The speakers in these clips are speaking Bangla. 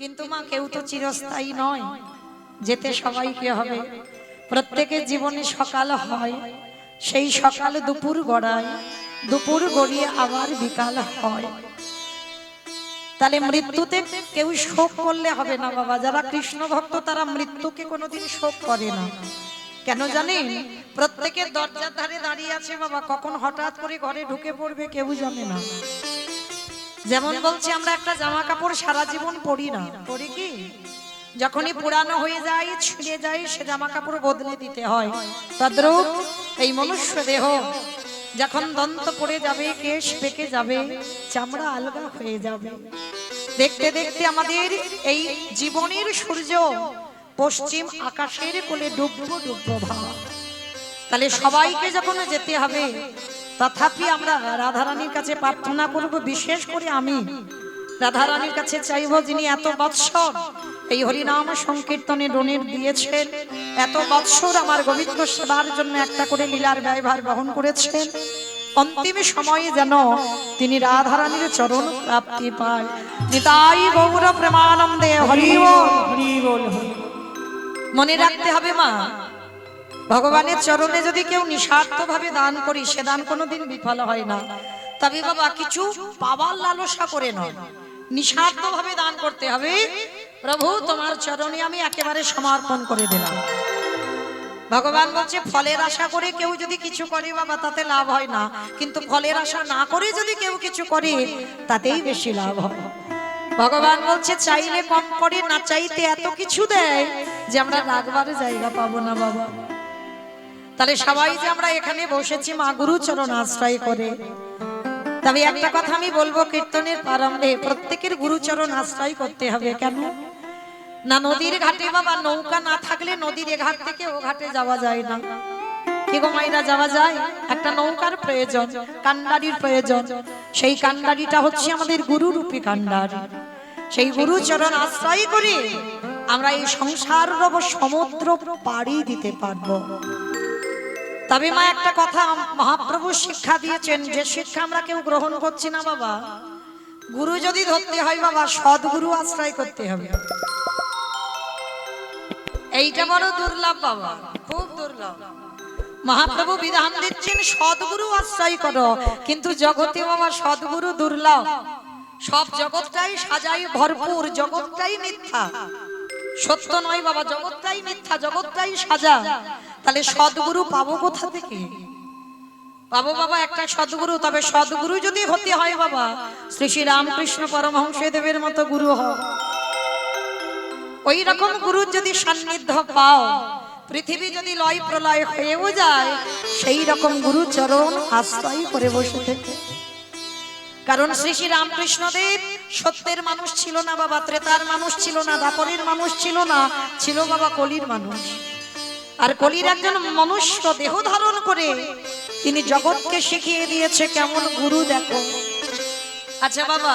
কিন্তু মা কেউ তো চিরস্থায়ী নয়, যেতে সবাইকে হবে। প্রত্যেকের জীবনে সকাল হয়, সেই সকাল দুপুর গড়ায়, দুপুর গড়িয়ে আবার বিকাল হয়। তাহলে মৃত্যুতে কেউ শোক করলে হবে না বাবা। যারা কৃষ্ণ ভক্ত তারা মৃত্যুকে কোনোদিন শোক করে না। কেন জানেন? প্রত্যেকের দরজার ধারে দাঁড়িয়ে আছে বাবা, কখন হঠাৎ করে ঘরে ঢুকে পড়বে কেউ জানে না। যেমন বলছি, আমরা একটা জামা কাপড় সারা জীবন পরি না, পরি কি? যখনই পুরানো হয়ে যায়, ছিঁড়ে যায়, সে জামা কাপড় বদলে দিতে হয়। তদ্রূপ এই মনুষ্য দেহ যখন দন্ত পড়ে যাবে, কেশ পেকে যাবে, চামড়া আলগা হয়ে যাবে, দেখতে দেখতে আমাদের এই জীবনের সূর্য পশ্চিম আকাশের কোলে ডুববো ডুববো ভাব। তাহলে সবাইকে যখন যেতে হবে, তথাপি আমরা রাধারানীর কাছে প্রার্থনা করব। বিশেষ করে আমি রাধারানীর কাছে চাইব, যিনি এত বৎসর এই হরিনাম সংকীর্তনে ডোনেট দিয়েছেন, এত বৎসর আমার গোবিন্দ সেবার জন্য একটা করে লীলার ব্যয়ভার বহন করেছেন, অন্তিম সময়ে যেন তিনি রাধারানীর চরণ প্রাপ্তি পায়। নিতাই গৌর প্রেমানন্দে হরি বল, হরি বল। মনে রাখতে হবে মা, ভগবানের চরণে যদি কেউ নিঃস্বার্থভাবে দান করি, সে দান কোনোদিন বিফল হয় না। তবে বাবা কিছু পাওয়ার লালসা করে নয়, নিঃস্বার্থভাবে দান করতে হবে। প্রভু তোমার চরণে আমি একেবারে সমর্পণ করে দিলাম। ভগবান বলছে, ফলের আশা করে কেউ যদি কিছু করে বাবা, তাতে লাভ হয় না, কিন্তু ফলের আশা না করে যদি কেউ কিছু করে, তাতেই বেশি লাভ হয়। ভগবান বলছে, চাইলে কম করে, না চাইতে এত কিছু দেয় যে আমরা রাখবার জায়গা পাবো না বাবা। তাহলে সবাই যে আমরা এখানে বসেছি মা গুরু চরণ আশ্রয় করে, তবে একটা কথা আমি বলবো, কীর্তনের প্রারম্ভে প্রত্যেকের গুরুচরণ আশ্রয় করতে হবে। কেন না? নদীর ঘাটে বাবা নৌকা না থাকলে নদীর এ ঘাট থেকে ও ঘাটে যাওয়া যায় না। কি গো মাইরা, যাওয়া যায়? একটা নৌকার প্রয়োজন, কান্ডারির প্রয়োজন। সেই কান্ডারিটা হচ্ছে আমাদের গুরুরূপী কান্ডারি। সেই গুরুচরণ আশ্রয় করে আমরা এই সংসার সমুদ্র পাড়ি দিতে পারবো। তবে মা একটা কথা মহাপ্রভু শিক্ষা দিয়েছেন, যে শিক্ষা আমরা কেউ গ্রহণ করছি না বাবা। গুরু যদি ধরতে হয় বাবা, সদ্গুরু আশ্রয় করতে হবে। এইটা বড় দুর্লভ বাবা, খুব দুর্লভ। মহাপ্রভু বিধান দিচ্ছেন সদ্গুরু আশ্রয় করো, কিন্তু জগতে বাবা সদ্গুরু দুর্লভ। সব জগৎটাই সাজাই ভরপুর, জগৎটাই মিথ্যা, সত্য নয় বাবা। জগৎটাই মিথ্যা, জগৎটাই সাজা। তাহলে সদ্গুরু পাবো কোথা থেকে? পাবো বাবা একটা সদ্গুরু। তবে সদ্গুরু যদি হতে হয় বাবা, শ্রী শ্রী রামকৃষ্ণ পরমহংস দেবের মতো গুরু হও। ওই রকম গুরুর যদি সান্নিধ্য পাও, পৃথিবী যদি লয় প্রলয় হয়েও যায়, সেই রকম গুরু চরণ আশ্রয় করে বসে থেকে। কারণ শ্রী শ্রী রামকৃষ্ণ দেব সত্যের মানুষ ছিল না বাবা, ত্রেতার মানুষ ছিল না, দ্বাপরের মানুষ ছিল না, ছিল বাবা কলির মানুষ। আর কলির একজন মনুষ্য দেহ ধারণ করে তিনি জগৎকে শিখিয়ে দিয়েছে কেমন গুরু দেখো। আচ্ছা বাবা,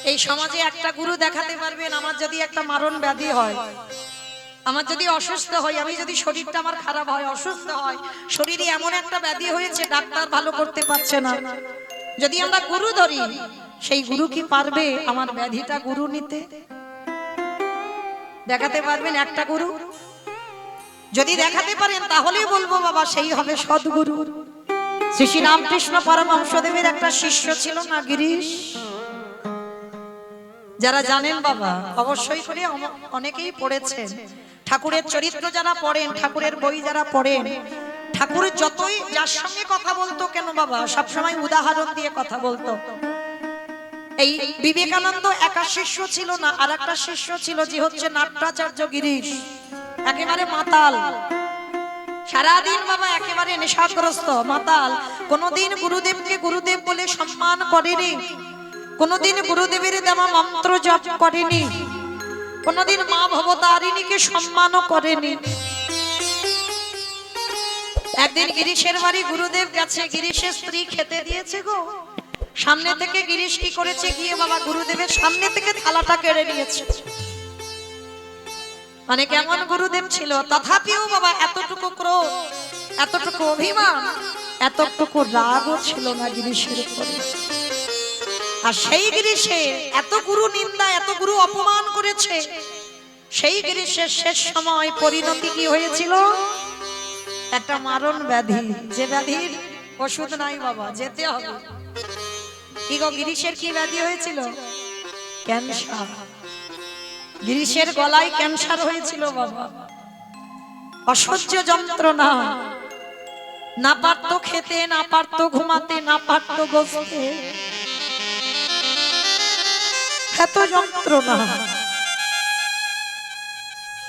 এই সমাজে একটা গুরু দেখাতে পারবেন? আমার যদি একটা মারণ ব্যাধি হয়, আমার যদি অসুস্থ হয়, আমি যদি শরীরটা আমার খারাপ হয়, অসুস্থ হয়, শরীরে এমন একটা ব্যাধি হয়েছে ডাক্তার ভালো করতে পারছে না, যদি আমরা গুরু ধরি, সেই গুরু কি পারবে আমার ব্যাধিটা গুরু নিতে? দেখাতে পারবেন একটা গুরু? যদি দেখাতে পারেন তাহলে বলবো বাবা সেই হবে সদ্গুরু। শ্রী শ্রী রামকৃষ্ণ পরমহংসদেবের একটা শিষ্য ছিল না, গিরিশ। যারা জানেন বাবা অবশ্যই করে অনেকেই পড়েছেন। ঠাকুরের চরিত্র যারা পড়েন, ঠাকুরের বই যারা পড়েন, ঠাকুর যতই যার সঙ্গে কথা বলতো কেন বাবা, সবসময় উদাহরণ দিয়ে কথা বলতো। এই বিবেকানন্দ একা শিষ্য ছিল না, আর একটা শিষ্য ছিল যে হচ্ছে নাট্যাচার্য গিরিশ। একেবারে মাতাল, সারাদিন বাবা একেবারে নেশাগ্রস্ত মাতাল। কোনদিন গুরুদেবকে গুরুদেব বলে সম্মান করেনি, কোনদিন গুরুদেবের দেওয়া মন্ত্র জপ করেনি, কোনদিন মা ভবতারিণীকে সম্মানও করেনি। একদিন গিরিশের বাড়ি গুরুদেব গেছে, গিরিশের স্ত্রী খেতে দিয়েছে গো, সামনে থেকে গিরিশ কি করেছে, গিয়ে বাবা গুরুদেবের সামনে থেকে থালাটা কেড়ে নিয়েছে। মানে কেমন গুরুদেব ছিল, তথাপিও বাবা এতটুকু ক্রোধ, এতটুকু অভিমান, এতটুকু রাগও ছিল না গিরিশের উপরে। আর সেই গিরিশে এত গুরু নিন্দা, এত গুরু অপমান করেছে, সেই গিরিশের শেষ সময় পরিণতি কি হয়েছিল? একটা মারণ ব্যাধি, যে ব্যাধির ওষুধ নাই বাবা, যেতে হবে। কি গো, গিরিশের কি ব্যাধি হয়েছিল? ক্যান্সার। গিরিশের গলায় ক্যান্সার হয়েছিল বাবা। অসহ্য যন্ত্রণা, না পারতো খেতে, না পারতো ঘুমাতে, না পারতো বসতে, এত যন্ত্রণা।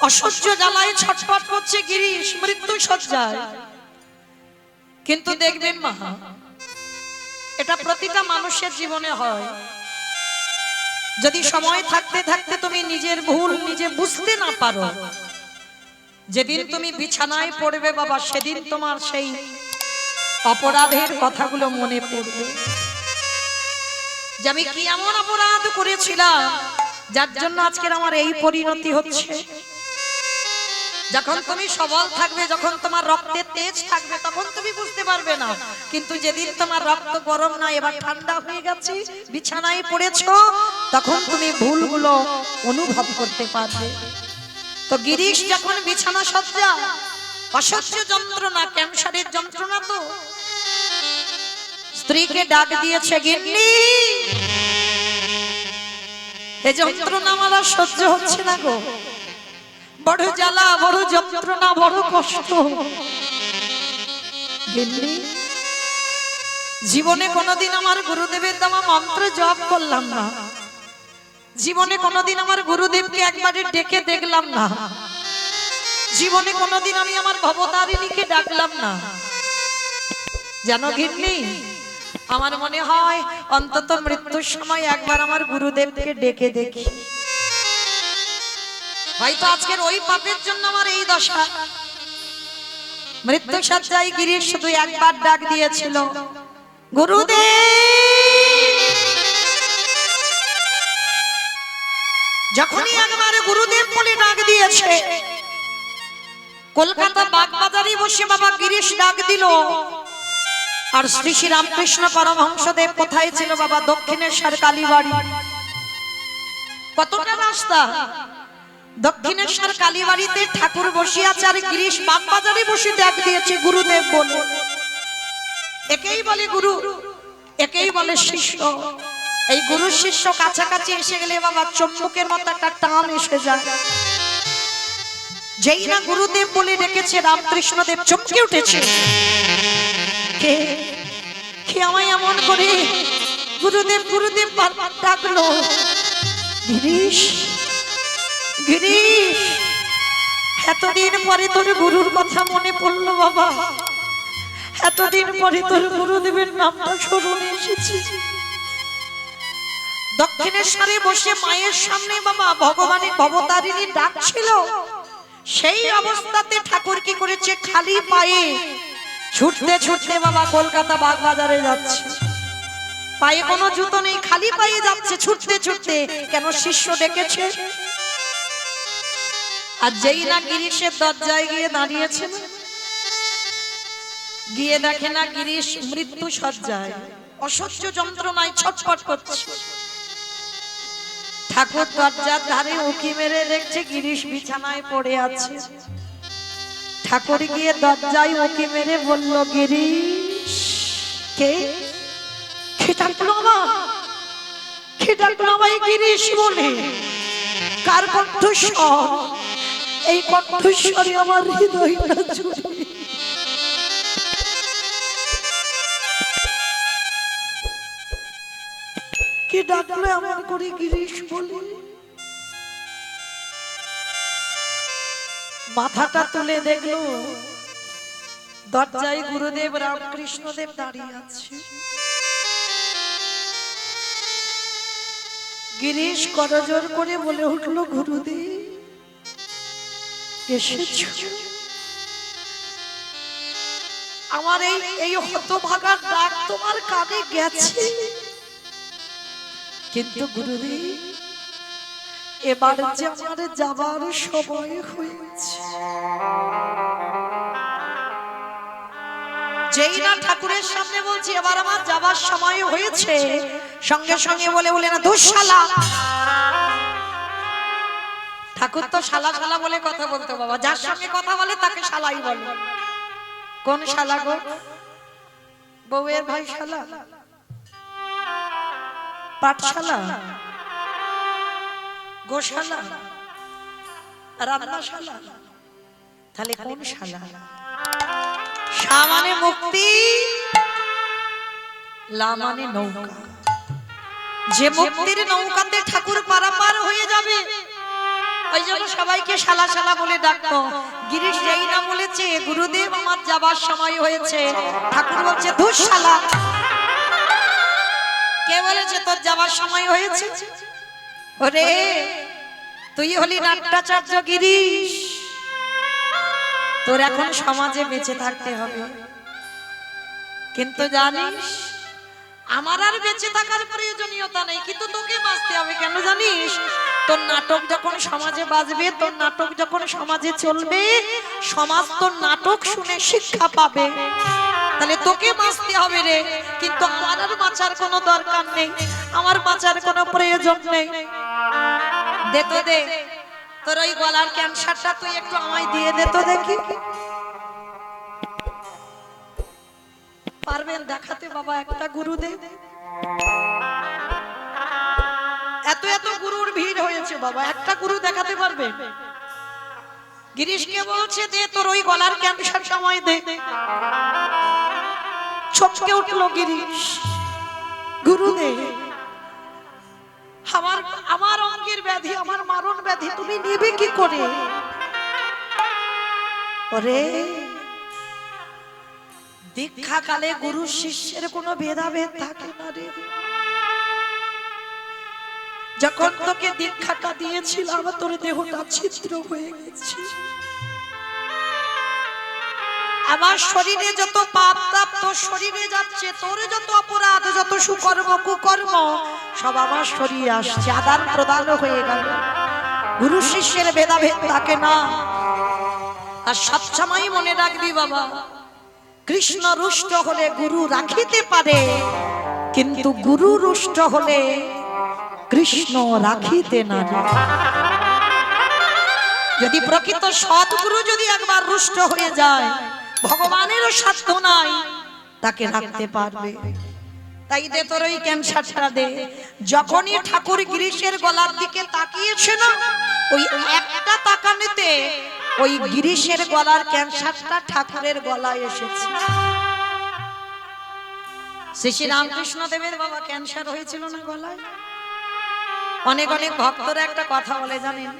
অসহ্য জ্বালায় ছটফট করছে গিরিশ, মৃত্যু শয্যায়। কিন্তু দেখবেন মা, এটা প্রতিটা মানুষের জীবনে হয়। যদি সময় থাকতে থাকতে তুমি নিজের ভুল নিজে বুঝতে না পারো, যেদিন তুমি বিছানায় পড়বে বাবা, সেদিন তোমার সেই অপরাধের কথাগুলো মনে পড়বে, যে আমি কি এমন অপরাধ করেছিলাম যার জন্য আজকের আমার এই পরিণতি হচ্ছে। যখন তুমি সবল থাকবে, যখন তোমার রক্তের তেজ থাকবে, তখন তুমি বুঝতে পারবে না। কিন্তু যেদিন তোমার রক্ত গরম না, এবার ঠান্ডা হয়ে গেছে, বিছানায় পড়েছো, তখন তুমি ভুলগুলো অনুভব করতে পারবে। তো গিরিশ যখন বিছানা সজ্জা, অসহ্য যন্ত্রণা, ক্যান্সারের যন্ত্রণা, তো স্ত্রীকে ডাক দিয়েছে, গিন্নি এই যন্ত্রণা আমার আর সহ্য হচ্ছে না গো, বড় জ্বালা, বড় যন্ত্রণা, বড় কষ্ট। গিন্নি, জীবনে কোনোদিন আমার গুরুদেবের দেওয়া মন্ত্র জপ করলাম না, জীবনে কোনোদিন আমার গুরুদেবকে একবারে ডেকে দেখলাম না, জীবনে কোনোদিন আমি আমার ভবতারিণীকে ডাকলাম না। জানো গিন্নি, আমার মনে হয় অন্তত মৃত্যুর সময় একবার আমার গুরুদেবকে ডেকে দেখি। হয়তো আজকের ওই পাপের জন্য আমার এই দশা। মৃত্যু শয্যায় গিরিশ শুধু একবার ডাক দিয়েছিল, গুরুদেব। যখনই একবার গুরুদেব বলে ডাক দিয়েছে, কলকাতা বাগবাজারে বসে বাবা গিরিশ ডাক দিল। আর শ্রী শ্রী রামকৃষ্ণ পরমহংসদেব কোথায় ছিল বাবা? দক্ষিণেশ্বর কালীবাড়ি। কতটা রাস্তা, দক্ষিণেশ্বর কালীবাড়িতে ঠাকুর বসে আছে, আর গিরিশ বাগবাজারে বসে ডাক দিয়েছে গুরুদেব বলে। একেই বলে গুরু, একেই বলে শিষ্য। এই গুরু শিষ্য কাছাকাছি এসে গেলে বাবা চম্বুকের মতো একটা টান এসে যায়। যেই না গুরুদেব বলে ডেকেছে, রামকৃষ্ণদেব চমকে উঠেছে। কে কে আমায় এমন করে গুরুদেব গুরুদেব বারবার ডাকলো? গিরিশ, গিরিশ, এতদিন পরে তোর গুরুর কথা মনে পড়লো বাবা, এতদিন পরে তোর গুরুদেবের নামটা স্মরণে এসেছে। দক্ষিণেশ্বরে বসে মায়ের সামনে বাবা ভগবানের ভবতারিণী ডাকছিল। সেই অবস্থাতে ঠাকুর কি করেছে? খালি পায়ে ছুটতে ছুটতে বাবা কলকাতা বাগবাজারে যাচ্ছে। পায়ে কোনো জুতো নেই, খালি পায়ে যাচ্ছে ছুটতে ছুটতে। কেন? শিষ্য ডেকেছে। আর যেই না গিরিশের দরজায় গিয়ে দাঁড়িয়েছে, গিয়ে দেখে না গিরিশ মৃত্যু শয্যায়, অসহ্য যন্ত্রণায় ছটফট করছে। ঠাকুর দরজার ধারে উঁকি মেরে দেখছে গিরিশ বিছানায় পড়ে আছে। ঠাকুর গিয়ে দরজায় উঁকি মেরে বলল, গিরিশ। কে কে ডাকলো আমার? কে ডাকলো আমায় গিরিশ বলে? কার কণ্ঠস্বর? এই কণ্ঠস্বরে আমার হৃদয়টা জুড়ে। কে ডাকলো এমন করে গিরিশ বলে? মাথাটা তুলে দেখলো দরজায় গুরুদেব রামকৃষ্ণদেব দাঁড়িয়ে আছে। গিরিশ করজোর করে বলে উঠল, গুরুদেব এসেছো? আমার এই হতভাগার ডাক তোমার কানে গেছে, কিন্তু গুরুদেব এবার যে আমার যাবার সময় হয়েছে। যেই না ঠাকুরের সামনে বলছি এবার আমার যাবার সময় হয়েছে, সঙ্গে সঙ্গে বলে না দুঃশালা। ঠাকুর তো শালা শালা বলে কথা বলতো বাবা, যার সঙ্গে কথা বলে তাকে শালাই বলে। কোন শালা গো? বউয়ের ভাই শালা, পাঠশালা, গোশালা, রান্নাশালা, তাহলে কোন শালা? শা মানে মুক্তি, লা মানে নৌকা। যে মুক্তির নৌকাতে ঠাকুর পারাপার হয়ে যাবে, ওই জন্য সবাইকে শালা শালা বলে ডাকতো। গিরিশ যেই না বলেছে গুরুদেব আমার যাবার সময় হয়েছে, ঠাকুর বলছে ধুর শালা। কে বলেছে তোর যাবার সময় হয়েছে? ওরে তুই হলি নাট্যাচার্য গিরিশ, তোর এখন সমাজে বেঁচে থাকতে হবে। কিন্তু জানিস আমার আর বেঁচে থাকার প্রয়োজনীয়তা নেই, কিন্তু তোকে বাঁচতে হবে। কেন জানিস? তোর নাটক যখন সমাজে বাজবে, তোর নাটক যখন সমাজে চলবে, সমাজ তোর নাটক শুনে শিক্ষা পাবে। তাহলে তোকে বাঁচতে হবে রে। কিন্তু আমার আর বাঁচার কোনো দরকার নেই, আমার বাঁচার কোনো প্রয়োজন নেই। দে তো দে, তোর ওই গলার ক্যান্সারটা তুই একটু আমায় দিয়ে দে তো দেখি। পারবেন দেখাতে বাবা একটা গুরুদেব? এত এত গুরুর ভিড় হয়েছে বাবা, একটা গুরু দেখাতে পারবে? গিরিশকে বলছে দে তোর ওই গলার ক্যান্সার সময় দে। চমকে উঠলো গিরিশ, গুরুদেব আমার অঙ্গের ব্যাধি, আমার মারণ ব্যাধি তুমি নিবে কি করে? ওরে দীক্ষা কালে গুরু শিষ্যের কোনো ভেদাভেদ থাকে না রে। যখন তোকে দীক্ষাটা দিয়েছিলাম তোর দেহটা ছিদ্র হয়ে গেছে, আমার শরীরে যত পাপ তাপ তোর শরীরে যাচ্ছে, তোর যত অপরাধ যত সুকর্ম কুকর্ম সব আমার শরীরে আসছে, আদান প্রদান হয়ে গেল। গুরু শিষ্যের ভেদাভেদ থাকে না। আর সবসময় মনে রাখবি বাবা, কৃষ্ণ রুষ্ট হলে গুরু রাখিতে পারে, কিন্তু গুরু রুষ্ট হলে কৃষ্ণ রাখিতে না। যদি প্রকৃত সৎগুরু যদি একবার রুষ্ট হয়ে যায়, ভগবানেরও সাধ্য নাই তাকে রাখতে পারবে। তাই দে তোর ওই ক্যান্সারটা দে। যখনই ঠাকুর গিরিশের গলার দিকে তাকিয়েছে না, ওই একটা তাকানিতে ওই গিরিশের গলার ক্যান্সারটা ঠাকুরের গলায় এসেছে। শ্রী রামকৃষ্ণ দেবের বাবা ক্যান্সার হয়েছিল না গলায়? অনেক অনেক ভক্তরা একটা কথা বলে জানেন,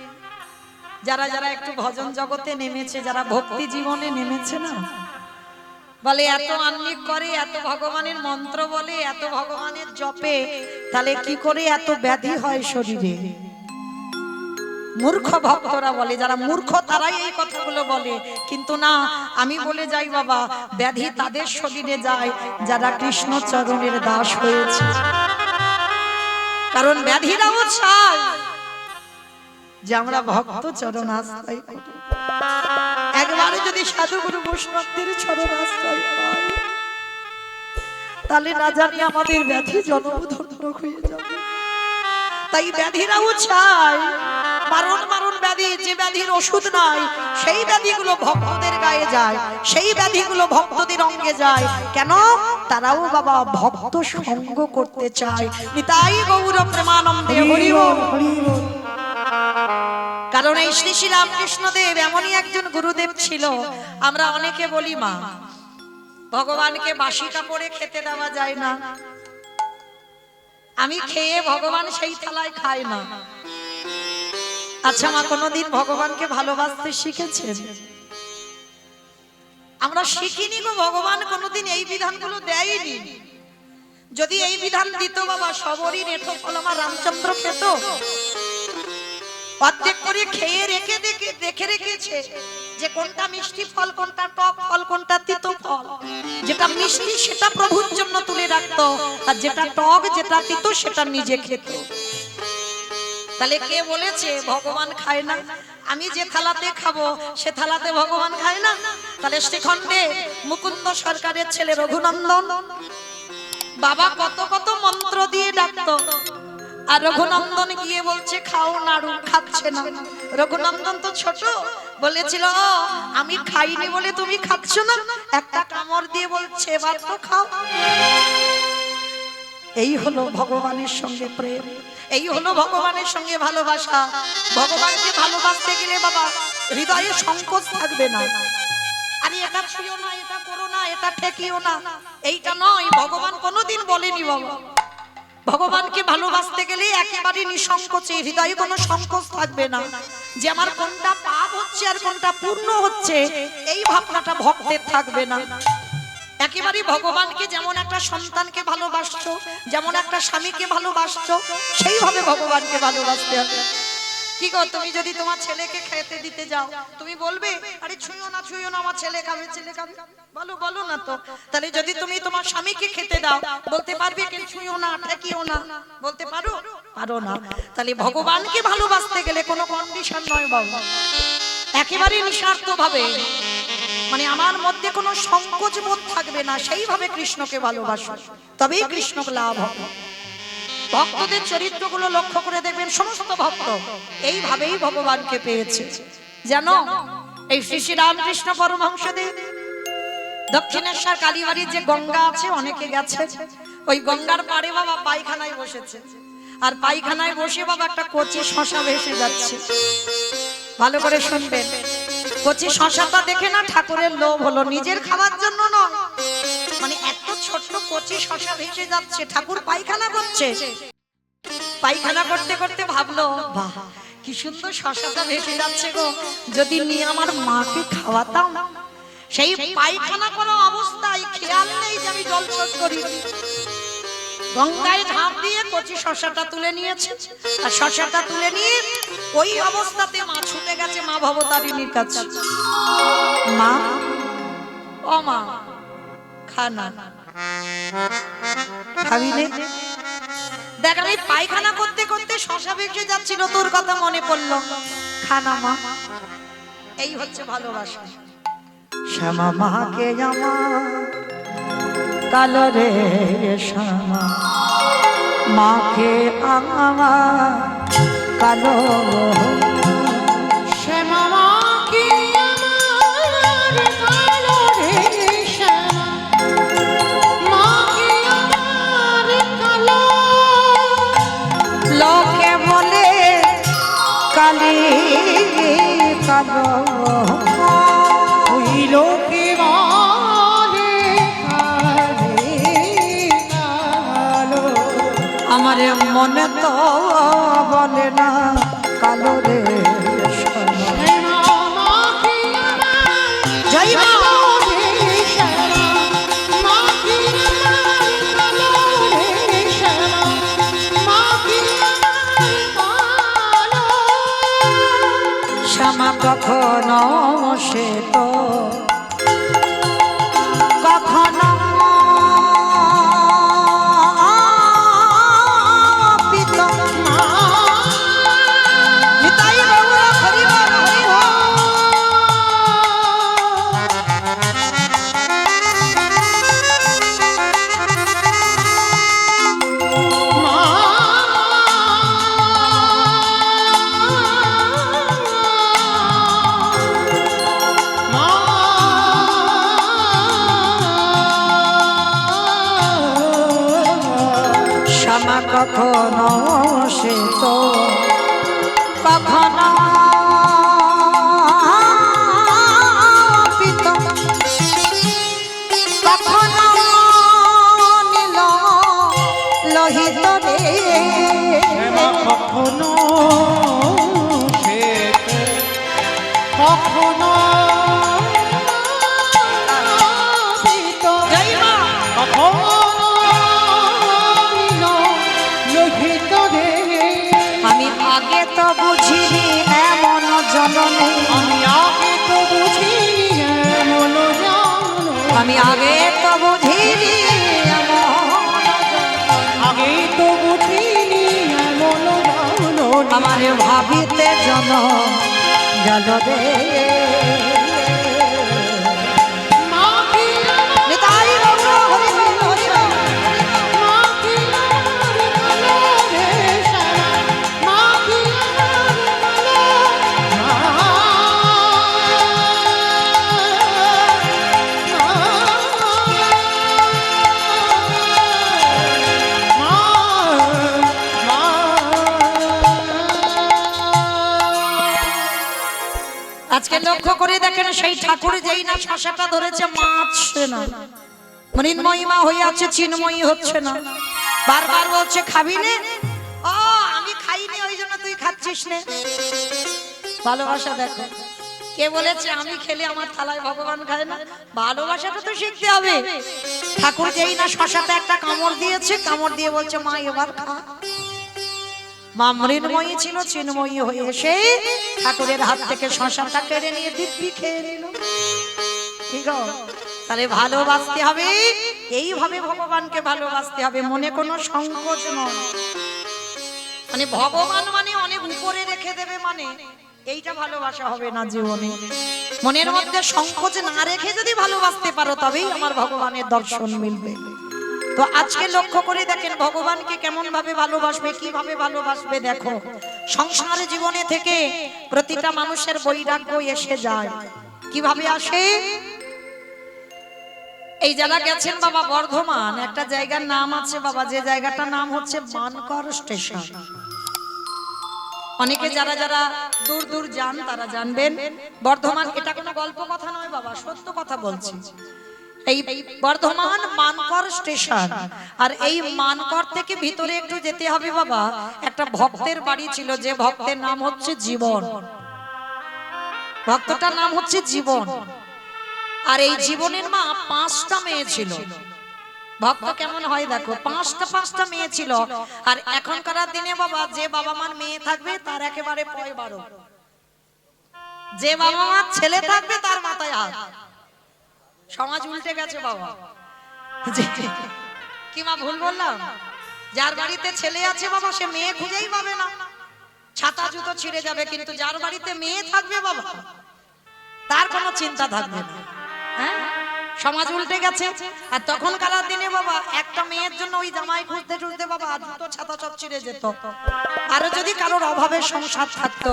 যারা যারা একটু ভজন জগতে নেমেছে, যারা ভক্তি জীবনে নেমেছে না, বলে এত আহ্নিক করে, এত ভগবানের মন্ত্র বলে, এত ভগবানের জপে, তাহলে কি করে এত ব্যাধি হয় শরীরে? মূর্খ ভক্তরা বলে, যারা মূর্খ তারাই এই কথাগুলো বলে। কিন্তু না, আমি বলে যাই বাবা, ব্যাধি তাদের শরীরে যায় যারা কৃষ্ণ চরণের দাস হয়েছে। কারণ ব্যাধিরাও চায় যে আমরা ভক্ত চরণ আশ্রয় করি। একবারে যদি সাধুগুরু বৈষ্ণবদের চরণ আশ্রয় পাই, তাহলে না জানি আমাদের ব্যাধি জন্মধন্য হয়ে যাবে। তাই ব্যাধিরাও চায়, মারণ মারণ ব্যাধি, যে ব্যাধির ওষুধ নাই সেই ব্যাধিগুলো ভক্তদের গায়ে যায়, সেই ব্যাধিগুলো ভক্তদের অঙ্গে যায়। কেন? তারাও বাবা ভক্ত সঙ্গ করতে চায়। নিতাই গৌর প্রেমানন্দে হরি বল। কারণ এই শ্রী শ্রী রামকৃষ্ণ দেব এমনই একজন গুরুদেব ছিল। আমরা অনেকে বলি মা, ভগবানকে বাসি কাপড়ে খেতে দেওয়া যায় না। আমি খেয়ে ভগবান সেই থালায় খায় না। আচ্ছা মা, কোনদিন ভগবানকে ভালোবাসতে শিখেছেন? আমরা শিখিনি গো। ভগবান কোনদিন এই বিধানগুলো দেয়নি। যদি এই বিধান দিত বাবা, সবরই নেঠো ফল আমার রামচন্দ্র খেত। অর্ধেক করে খেয়ে রেখে রেখেছে যে কোনটা মিষ্টি ফল, কোনটা টক ফল, কোনটা তিতো ফল। যেটা মিষ্টি সেটা প্রভুর জন্য তুলে রাখতো, আর যেটা টক যেটা তিতো সেটা নিজে খেত। তাহলে কে বলেছে ভগবান খায় না? আমি যে থালাতে খাবো সে থালাতে ভগবান খায় না? তাহলে শ্রীখণ্ডে মুকুন্দ সরকারের ছেলে রঘুনন্দন বাবা কত কত মন্ত্র দিয়ে ডাকতো, আর রঘুনন্দন গিয়ে বলছে খাও নাড়ু, খাচ্ছে না। রঘুনন্দন তো ছোট, বলেছিল আমি খাইনি বলে তুমি খাচ্ছ না, একটা কামড় দিয়ে বলছে এবার তো খাও। এই হলো ভগবানের সঙ্গে প্রেম, এই হলো ভগবানের সঙ্গে ভালোবাসা। ভগবানকে ভালোবাসতে গেলে বাবা হৃদয়ে সংকোচ থাকবে না। আরে এটা ছুঁয়ো না, এটা করো না, এটা ঠেকিও না, এইটা নয়। ভগবান কোনোদিন বলেনি বাবা। ভগবানকে ভালোবাসতে গেলে একেবারে নিঃসংকোচে, হৃদয়ে কোনো সংকোচ থাকবে না যে আমার কোনটা পাপ হচ্ছে আর কোনটা পূর্ণ হচ্ছে, এই ভাবনাটা ভক্তের থাকবে না। একেবারে ভগবানকে যেমন একটা সন্তানকে ভালোবাসছো, যেমন একটা স্বামীকে ভালোবাসছো, সেইভাবে ভগবানকে ভালোবাসতে হবে। কি গো, তুমি যদি তোমার ছেলেকে খেতে দিতে যাও, তুমি বলবে আরে ছুঁয়ো না, ছুঁয়ো না, আমার ছেলে খাবে, ছেলে খাবে, বলো বলো না তো। তাহলে যদি তুমি তোমার স্বামীকে খেতে দাও, বলতে পারবে কি ছুঁয়ো না, ঠেকিও না, বলতে পারো? পারো না। তাহলে ভগবানকে ভালোবাসতে গেলে কোনো কন্ডিশন নয় বাবা, একেবারে নিঃস্বার্থ ভাবে, মানে আমার মধ্যে কোনো সংকোচ বোধ থাকবে না, সেইভাবে কৃষ্ণকে ভালোবাসো, তবেই কৃষ্ণকে লাভ হবে। ভক্তদের চরিত্রগুলো লক্ষ্য করে দেখবেন, সমস্ত ভক্ত এইভাবেই ভগবানকে পেয়েছে। জানো এই শ্রী শ্রী রামকৃষ্ণ পরমহংসদেব দক্ষিণেশ্বর কালীবাড়ির যে গঙ্গা আছে, অনেকে গেছে, ওই গঙ্গার পাড়ে বাবা পায়খানায় বসেছে, আর পায়খানায় বসে বাবা একটা কচি শশা ভেসে যাচ্ছে। ভালো করে শুনবেন, কচি শশাটা দেখে না ঠাকুরের লোভ হলো, নিজের খাবার জন্য নয়, মানে এত ছোট্ট কচি শশা ভেসে যাচ্ছে, ঠাকুর পায়খানা করছে। পায়খানা করতে করতে ভাবলো বাহ কি সুন্দর শশাটা ভেসে যাচ্ছে গো, যদি নিয়ে আমার মাকে খাওয়াতাম। সেই পায়খানা করা অবস্থায় খেয়াল নেই যে আমি জল শোধ করি, গঙ্গায় ঝাঁপ দিয়ে কচি শশাটা তুলে নিয়েছে, আর শশাটা তুলে নিয়ে ওই অবস্থাতে মা ছুটে গেছে মা ভবতারিণীর কাছে। মা, ও মা, খানা খাবি নে? দেখ আমি পায়খানা করতে করতে শশা ভেসে যাচ্ছিল, তোর কথা মনে পড়লো, খানা মা। এই হচ্ছে ভালোবাসা। শ্যামা মাকে আমার কালো রে, শ্যামা মাকে আমার কালো, শ্যামা মাকে আমার কালো রে, শ্যামা মাকে আমার কালো, লোকে বলে কালী কালো, ওই লোকে বলে কালী কালো, আমার মনে তো বলে না কালো রে, জয় মা। শ্যামা কখনো সে তো কখনো কখনো সে তো কখনো পিত, কখনো নীল লোহিত রে, কখনো সে কখনো পিত, কখনো আগে তো বুঝিনি এমন জননী, আমি আগে তো বুঝিনি এমন জননী, আমি আগে তো বুঝিনি আগে তো বুঝিনি এমন জননী, আমার ভাবিতে জন গেল রে আজকে লক্ষ্য করে দেখেন সেই ঠাকুর যেই না শশাটা ধরেছে মাছ না মৃন্ময়ী মা হয়ে আছে চিন্ময়ী হচ্ছে না বারবার বলছে খাবি নে ও আমি খাইনি ওই জন্য তুই খাচ্ছিস নে ভালোবাসা দেখো কে বলেছে আমি খেলে আমার থালায় ভগবান খায় না ভালোবাসাটা তো শিখতে হবে ঠাকুর যেই না শশাতে একটা কামড় দিয়েছে কামড় দিয়ে বলছে মা এবার খা মা মৃন্ময়ী ছিল চিন্ময়ী হয়ে এসে ঠাকুরের হাত থেকে শশাটা কেড়ে নিয়ে দিব্যি খেয়ে নিল ঠিক আছে তাহলে ভালোবাসতে হবে এইভাবে ভগবানকে ভালোবাসতে হবে মনে কোনো সংকোচ নয় মানে ভগবান মানে অনেক উপরে রেখে দেবে মানে এইটা ভালোবাসা হবে না জীবনে মনের মধ্যে সংকোচ না রেখে যদি ভালোবাসতে পারো তবেই আমার ভগবানের দর্শন মিলবে তো আজকে লক্ষ্য করে দেখেন ভগবানকে কেমন ভাবে ভালোবাসবে কিভাবে ভালোবাসবে দেখো সংসার জীবনে থেকে প্রতিটা মানুষের বৈরাগ্য এসে যায় কিভাবে আসে এই যারা গেছেন বাবা বর্ধমান একটা জায়গার নাম আছে বাবা যে জায়গাটার নাম হচ্ছে মানকর স্টেশন অনেকে যারা যারা দূর দূর যান তারা জানবেন বর্ধমান এটা কোনো গল্প কথা নয় বাবা সত্য কথা বলছি এই বর্ধমান মানকর স্টেশন আর এই মানকর থেকে ভিতরে একটু যেতে হবে বাবা একটা ভক্তের বাড়ি ছিল যে ভক্তের নাম হচ্ছে জীবন ভক্তটার নাম হচ্ছে জীবন আর এই জীবনের মা 5টা মেয়ে ছিল ভক্ত কেমন হয় দেখো 5টা মেয়ে ছিল আর এখনকার দিনে বাবা যে বাবা মার মেয়ে থাকবে তার একেবারে পয় 12 যে বাবা মার ছেলে থাকবে তার মাথায় হাত সমাজ উল্টে গেছে বাবা কি মা ভুল বললাম যার বাড়িতে ছেলে আছে বাবা সে মেয়ে খুঁজেই পাবে না ছাতা জুতো ছিঁড়ে যাবে কিন্তু যার বাড়িতে মেয়ে থাকবে বাবা তার কোনো চিন্তা থাকবে না হ্যাঁ সমাজ উল্টে গেছে আর তখনকার দিনে বাবা একটা মেয়ের জন্য ওই জামাই খুঁজতে খুঁজতে বাবা জুতো ছাতা সব ছিঁড়ে যেত আর যদি কারোর অভাবের সংসার থাকতো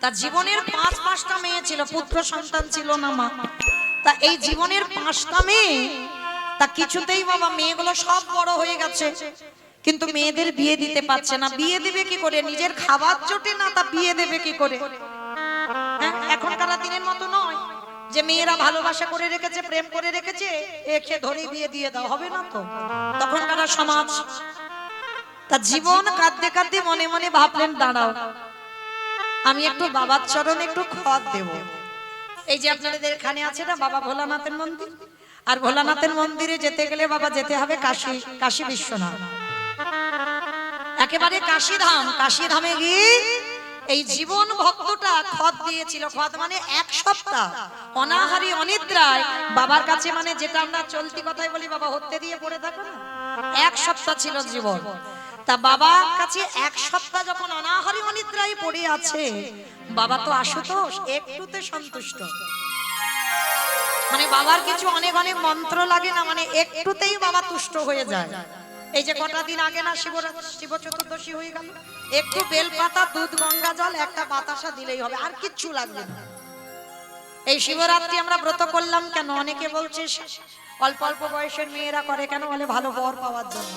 তার জীবনের 5টা মেয়ে ছিল পুত্র সন্তান ছিল না মা তা এই জীবনের 5টা মেয়ে তা কিছুতেই বাবা মেয়েগুলো সব বড় হয়ে গেছে কিন্তু মেয়েদের বিয়ে দিতে পারছে না বিয়ে দিবে কি করে নিজের খাবার জোটে না তা বিয়ে দেবে কি করে এখনকার দিনের মতো নয় যে মেয়েরা ভালোবাসা করে রেখেছে প্রেম করে রেখেছে একে ধরে বিয়ে দিয়ে দাও হবে না তো তখনকার সমাজ তা জীবন কাঁদতে কাঁদতে মনে মনে ভাবলেন দাঁড়াও আমি একটু বাবার চরণে একটু খোয়াত দেব এই যে আপনাদের এখানে আছে না বাবা ভোলানাথের মন্দির আর ভোলানাথের মন্দিরে যেতে গেলে বাবা যেতে হবে কাশী বিশ্বনাথ একেবারে কাশী ধামে গিয়ে এই জীবন ভক্তটা খত দিয়েছিল খত মানে 1 সপ্তাহ অনাহারি অনিদ্রায় বাবার কাছে মানে যেটা আমরা চলতি কথায় বলি বাবা হতে দিয়ে পড়ে থাকো না 1 সপ্তাহ ছিল জীবন তা বাবার কাছে 1 সপ্তাহ যখন অনাহারি অনিদ্রায় পড়ে আছে বাবা তো আশুতোষ একটুতে সন্তুষ্ট মানে বাবার কিছু অনেক অনেক মন্ত্র লাগে না মানে একটুতেই বাবা তুষ্ট হয়ে যায় এই যে কটা দিন আগে না শিব চতুর্দশী হয়ে গেল একটু বেলপাতা দুধ গঙ্গা জল একটা বাতাসা দিলেই হবে আর কিচ্ছু লাগবে না এই শিবরাত্রি আমরা ব্রত করলাম কেন অনেকে বলছে অল্প অল্প বয়সের মেয়েরা করে কেন বলে ভালো বর পাওয়ার জন্য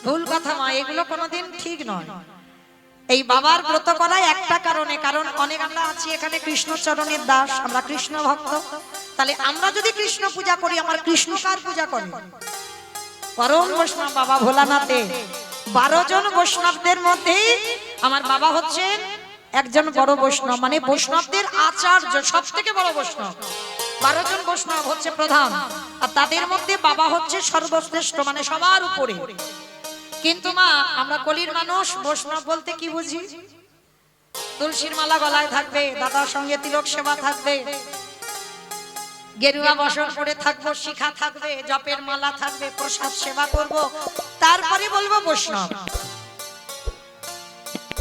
ভুল কথা মা এগুলো কোনোদিন ঠিক নয় এই বাবার ব্রত করা একটা কারণে কারণ অনেক আমরা আছি এখানে কৃষ্ণ চরণের দাস আমরা কৃষ্ণ ভক্ত তাহলে আমরা যদি কৃষ্ণ পূজা করি আমার কৃষ্ণ কার পূজা করে পরম বৈষ্ণব বাবা ভোলানাথে 12 জন বৈষ্ণবদের মধ্যে আমার বাবা হচ্ছেন একজন বড় বৈষ্ণব মানে বৈষ্ণবদের আচার্য সবথেকে বড় বৈষ্ণব 12 জন বৈষ্ণব হচ্ছে প্রধান আর তাদের মধ্যে বাবা হচ্ছে সর্বশ্রেষ্ঠ মানে সবার উপরে কিন্তু মা আমরা কলির মানুষ বৈষ্ণব বলতে কি বুঝি তুলসীর মালা গলায় থাকবে দাদার সঙ্গে তিলক সেবা থাকবে গেরুয়া বসন পরে থাকবো শিখা থাকবে জপের মালা থাকবে প্রসাদ সেবা করব তারপরে বলবো বৈষ্ণব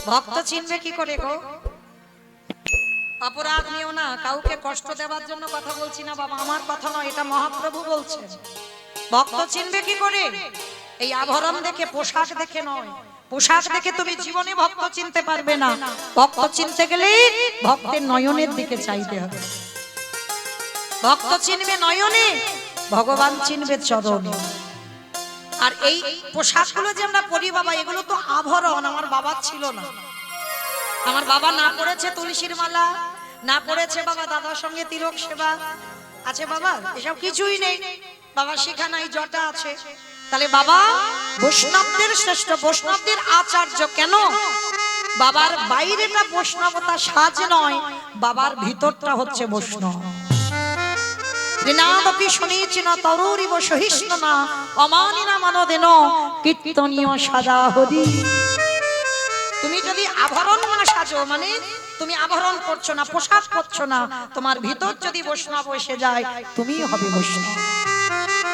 ভক্ত চিনবে কি করে গো? অপরাধ নিও না, কাউকে কষ্ট দেওয়ার জন্য কথা বলছি না বাবা, আমার কথা নয়, এটা মহাপ্রভু বলছেন। ভক্ত চিনবে কি করে? এই আভরণ দেখে, পোশাক দেখে নয়। পোশাক দেখে তুমি জীবনে ভক্ত চিনতে পারবে না। ভক্ত চিনতে গেলে ভক্তের নয়নের দিকে চাইতে হবে। ভক্ত চিনবে নয়নে, ভগবান চিনবে চরণে। আর এই পোশাকগুলো যে আমরা পরি বাবা, এগুলো তো আভরণ। আমার বাবা ছিল না, আমার বাবা না পড়েছে তুলসীর মালা, না পড়েছে বাবা দাদার সঙ্গে তিলক সেবা আছে বাবা, এসব কিছুই নেই। বাবা শিখা নাই, জটা আছে। তাহলে বাবা বৈষ্ণবদের শ্রেষ্ঠ, বৈষ্ণবদের আচার্য। কেন? বাবার বাইরেটা বৈষ্ণবতা সাজ নয়, বাবার ভিতরটা হচ্ছে বৈষ্ণব। ঋণাদপি শুনেছি না তরুরিব সহিষ্ণু না অমানিনা মানদেন কীর্তনীয় সাদা হরি। তুমি যদি আভরণ না সাজো, মানে তুমি আভরণ করছো না, পোশাক করছো না, তোমার ভিতর যদি বৈষ্ণব এসে যায়, তুমি হবে বৈষ্ণব।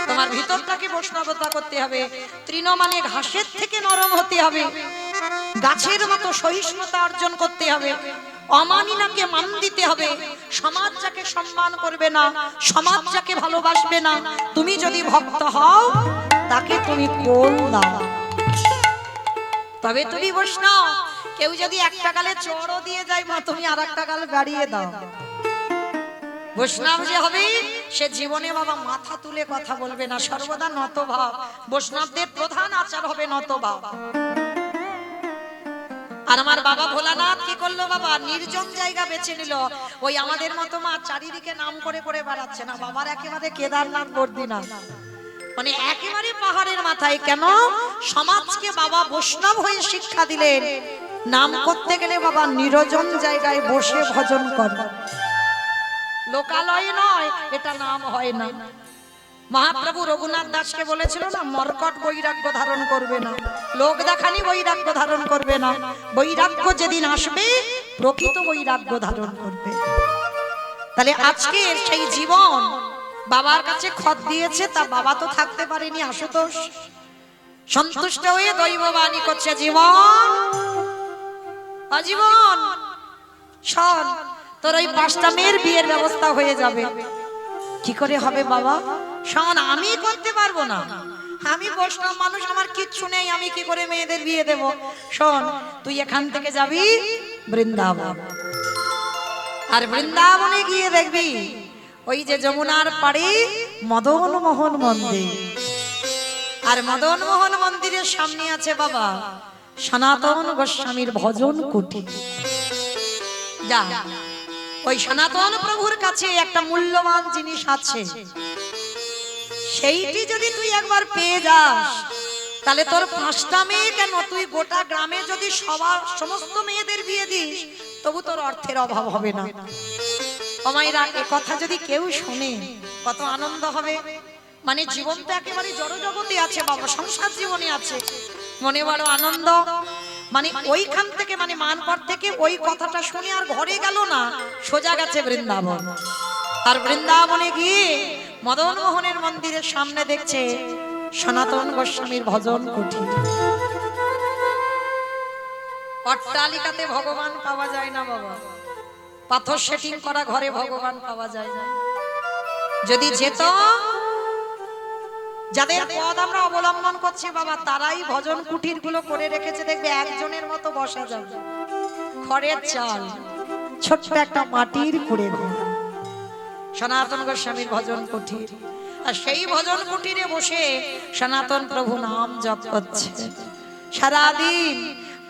তোমার ভিতরটাকে বৈষ্ণবতা করতে হবে। তৃণ মানে ঘাসের থেকে নরম হতে হবে, গাছের মতো সহিষ্ণুতা অর্জন করতে হবে। অমানিনাকে মান দিতে হবে। সমাজ যাকে সম্মান করবে না, সমাজ যাকে ভালোবাসবে না, তুমি যদি ভক্ত হও তাকে তুমি কোল দাও, তবে তুমি বৈষ্ণব। কেউ যদি একটা গালে চড়ও দিয়ে যায়, মা তুমি আর একটা গাল গাড়িয়ে দাও। বৈষ্ণব যে হবে সে জীবনে বাবা মাথা তুলে কথা বলবে না, সর্বদা নত ভাব। বৈষ্ণবদের প্রধান আচার হবে নত ভাব। আর আমার বাবা ভোলানাথ কি করলো বাবা? নির্জন জায়গা বেছে নিল। ওই আমাদের মতো মা চারিদিকে নাম করে করে বেড়াচ্ছে না, বাবার একেবারে কেদারনাথ বদ্রীনাথ, মানে একেবারে পাহাড়ের মাথায়। কেন? সমাজকে বাবা বৈষ্ণব হয়ে শিক্ষা দিলেন, নাম করতে গেলে বাবা নির্জন জায়গায় বসে ভজন কর, লোকালয় নয়, এটা নাম হয় না। মহাপ্রভু রঘুনাথ দাসকে বলেছিল না, মর্কট বৈরাগ্য ধারণ করবে না, লোক দেখানি বৈরাগ্য ধারণ করবে না, বৈরাগ্য যেদিন আসবে প্রকৃত বৈরাগ্য ধারণ করবে। তাহলে আজকে সেই জীবন বাবার কাছে খত দিয়েছে, তা বাবা তো থাকতে পারেনি আশুতোষ, সন্তুষ্ট হয়ে দৈববাণী করছে, জীবন আজীবন শোন, তোর ওই 5টা মেয়ের বিয়ের ব্যবস্থা হয়ে যাবে। কি করে হবে বাবা? শোন, আমি করতে পারবো না, আমি বৈষ্ণব মানুষ, আমার কিচ্ছু নেই, আমি কি করে মেয়েদের বিয়ে দেব? শোন, তুই এখান থেকে যাবি বৃন্দাবন, আর বৃন্দাবনে গিয়ে দেখবি ওই যে যমুনার পাড়ে মদন মোহন মন্দির, আর মদন মোহন মন্দিরের সামনে আছে বাবা সনাতন গোস্বামীর ভজন কুটি। যা, ওই সনাতন প্রভুর কাছে একটা মূল্যবান জিনিস আছে, সেইটি যদি তুই একবার পেয়ে যাস, তাহলে তোর 5টা মেয়ে কেন, তুই গোটা গ্রামে যদি সবার সমস্ত মেয়েদের বিয়ে দিস, তবু তোর অর্থের অভাব হবে না। অমাইরা, এ কথা যদি কেউ শোনে কত আনন্দ হবে। মানে জীবন তো একেবারে জড়জগতে আছে বাবা, সংসার জীবনে আছে, মনে বড় আনন্দ। মানে ওইখান থেকে, মানে মানকর থেকে ওই কথাটা শুনে আর ঘরে গেল না, সোজা গেছে বৃন্দাবন। আর বৃন্দাবনে গিয়ে মদন মোহনের মন্দিরের সামনে দেখছে সনাতন গোস্বামীর ভজন কুটির। অট্টালিকাতে ভগবান পাওয়া যায় না বাবা, পাথর সেটিং করা ঘরে ভগবান পাওয়া যায় না। যদি যেত, যাদের পদ আমরা অবলম্বন করছি বাবা, তারাই ভজন কুটির গুলো করে রেখেছে, দেখবে একজনের মতো বসা যাবে, খড়ের চাল, ছোট্ট একটা মাটির কুড়ে ঘর, সনাতন গোস্বামীর ভজন কুটির। আর সেই ভজন কুটিরে বসে সনাতন প্রভু নাম জপ করছে সারাদিন।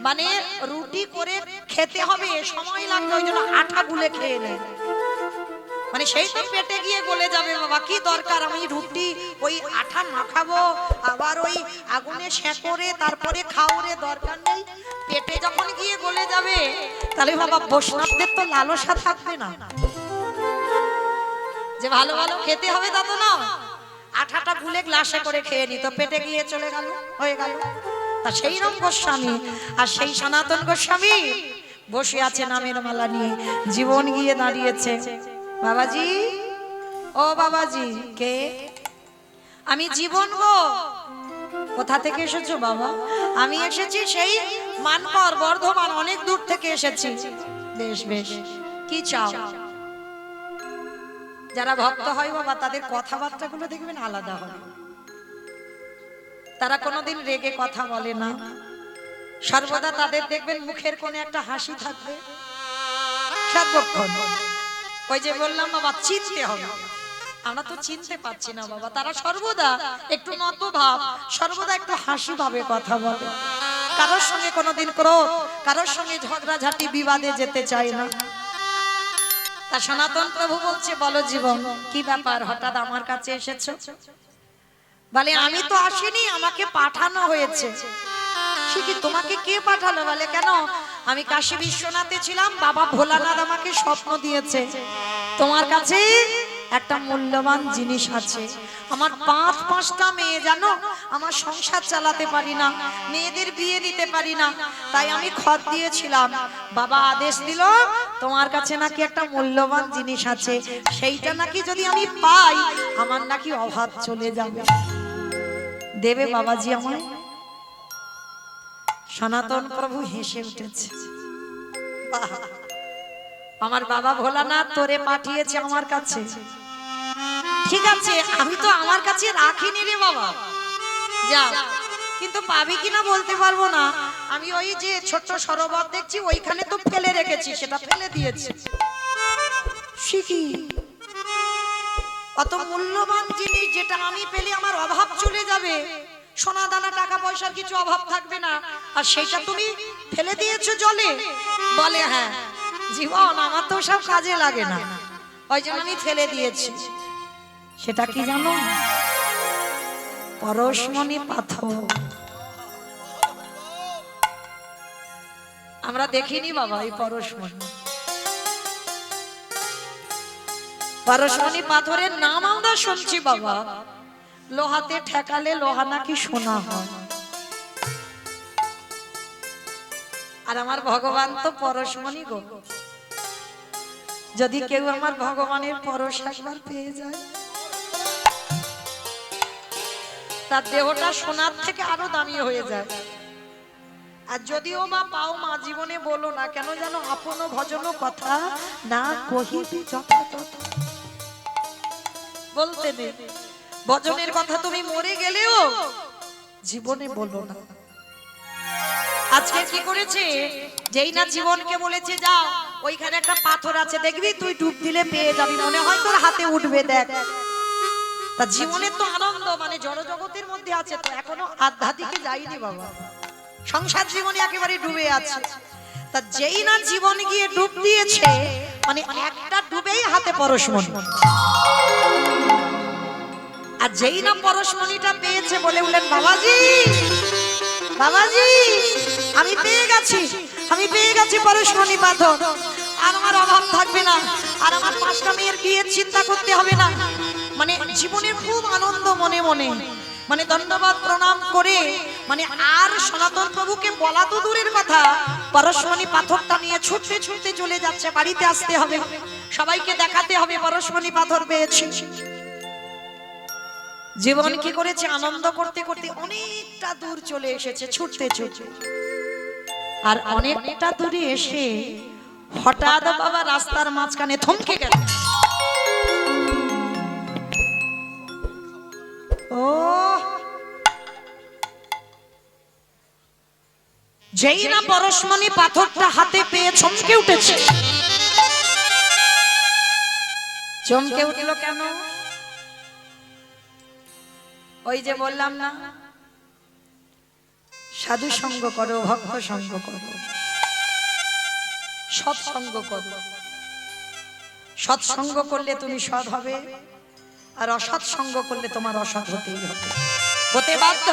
মানে রুটি করে খেতে হবে, সময় লাগবে, ওই জন্য আটা গুলে খেয়ে নেয়, মানে সেই তো পেটে গিয়ে গলে যাবে বাবা, কি দরকার আমি রুটি ওই আঠা না খাবো, আবার ওই আগুনে সেঁকরে তারপরে খাওয়ারে, দরকার নেই। পেটে যখন গিয়ে গলে যাবে, তাহলে বাবা বৈষ্ণবদের তো লালসা থাকবে না যে ভালো ভালো খেতে হবে, তা তো না, আঠাটা গুলে গ্লাসে করে খেয়ে নিত, পেটে গিয়ে চলে গেল, হয়ে গেল। তা সেই রকম গোস্বামী, আর সেই সনাতন গোস্বামী বসে আছে নামের মালা নিয়ে, জীবন গিয়ে দাঁড়িয়েছে। বাবাজি, ও বাবাজি, কে? আমি জীবন গো। কোথা থেকে এসেছো বাবা? আমি এসেছি সেই মানকর বর্ধমান অনেক দূর থেকে এসেছি। বেশ বেশ, কি চাও? যারা ভক্ত হয় বাবা তাদের কথাবার্তা গুলো দেখবেন আলাদা হয়। তারা কোনোদিন রেগে কথা বলে না, সর্বদা তাদের দেখবেন মুখের কোণে একটা হাসি থাকবে সর্বক্ষণ। ওই যে বললাম বাবা, চিনতে হবে, আমরা তো চিনতে পারছি না বাবা। তারা সর্বদা একটু নত ভাব, সর্বদা একটু হাসি ভাবে কথা বলে, কারোর সঙ্গে কোনোদিন ক্রোধ, কারোর সঙ্গে ঝগড়াঝাটি বিবাদে যেতে চায় না। তা সনাতন প্রভু বলছে, বলো জীবন, কি ব্যাপার হঠাৎ আমার কাছে এসেছো? বলে আমি তো আসিনি, আমাকে পাঠানো হয়েছে। সে কি, তোমাকে কে পাঠালো? বলে কেন, আমি কাশী বিশ্বনাথে ছিলাম, বাবা ভোলানাথ আমাকে স্বপ্ন দিয়েছে তোমার কাছে একটা মূল্যবান জিনিস আছে। আমার পাঁচটা মেয়ে, জানো, আমার সংসার চালাতে পারি না, মেয়েদের বিয়ে দিতে পারি না, তাই আমি খত দিয়েছিলাম। বাবা আদেশ দিল তোমার কাছে নাকি একটা মূল্যবান জিনিস আছে, সেইটা নাকি যদি আমি পাই আমার নাকি অভাব চলে যাবে। দেবে বাবাজি আমায়? সনাতন প্রভু হেসে উঠেছে, আমার বাবা ভোলানাথ তোরে পাঠিয়েছে আমার কাছে, ঠিক আছে, আমি তো আমার কাছে রাখিনি রে বাবা, যা, কিন্তু পাবি কিনা বলতে পারবো না। আমি ওই যে ছোট্ট সরোবর দেখছি ওইখানে তো ফেলে রেখেছি, সেটা ফেলে দিয়েছি। শিখি, অত মূল্যবান জিনিস যেটা আমি পেলে আমার অভাব চলে যাবে, সোনা দানা টাকা পয়সার কিছু অভাব থাকবে না, আর সেটা তুমি ফেলে দিয়েছো জলে। বলে হ্যাঁ জীবন, আমার তো সব কাজে লাগে না, ওই জন্য আমি ফেলে দিয়েছি। সেটা কি জানো? পরশমণি পাথর। আমরা দেখিনি বাবা এই পরশমণি। পরশমণি পাথরের নাম আমরা শুনছি বাবা, লোহাতে ঠেকালে লোহা নাকি সোনা হয়। আর আমার ভগবান তো পরশমণি গো, যদি কেউ আমার ভগবানের পরশ একবার পেয়ে যায়, তার দেহটা সোনার থেকে আরো দামি হয়ে যায়। আর যদিও বা পাও মা, জীবনে বলো না কেন জানো, আপন ভজন কথা না কহিবি যথাযথ, বলতে নেই। ভজনের কথা তুমি মরে গেলেও জীবনে বলো না। আজকে কি করেছে, যেই না জীবনকে বলেছে যাও ওইখানে একটা পাথর আছে, দেখবি তুই ডুব দিলে পেয়ে যাবি, মনে হয় তোর হাতে উঠবে, দেখ। তা জীবনের তো আনন্দ মানে জড় জগতের মধ্যে আছে, তো এখনো আধ্যাত্মিকে যায়নি বাবা, সংসার জীবনে একেবারে ডুবে আছে। তা যেই না জীবন গিয়ে ডুব দিয়েছে, মানে একটা ডুবেই হাতে পরশমণি, আর যেই না পরশমণিটা পেয়েছে বলে উঠলেন, বাবাজি বাবাজি আমি পেয়ে গেছি, আমি পেয়ে গেছি পরশমণি পাথর, আর আমার অভাব থাকবে না, আর আমার 5টা মেয়ের বিয়ের চিন্তা করতে হবে না। মানে জীবনের খুব আনন্দ মনে মনে, মানে ধন্যবাদ প্রণাম করে, মানে আর সনাতন প্রভুকে বলা তো দূরের কথা, পরশমণি পাথরটা নিয়ে ছুটতে ছুটতে চলে যাচ্ছে, বাড়িতে আসতে হবে, সবাইকে দেখাতে হবে পরশমণি পাথর পেয়েছি। জীবন কি করেছে, আনন্দ করতে করতে অনেকটা দূর চলে এসেছে ছুটতে ছুটতে, আর অনেকটা দূরে এসে হঠাৎ বাবা রাস্তার মাঝখানে থমকে গেল। ও যেই না পরশমণি পাথরটা হাতে পেয়ে চমকে উঠেছে। চমকে উঠলো কেন? ওই যে বললাম না, সাধু সঙ্গ করো, ভক্ত সঙ্গ করো, সৎসঙ্গ করো। সৎসঙ্গ করলে তুমি সৎ হবে, আর অসৎ সঙ্গ করলে তোমার অসৎ হতেই হবে, হতে বাধ্য।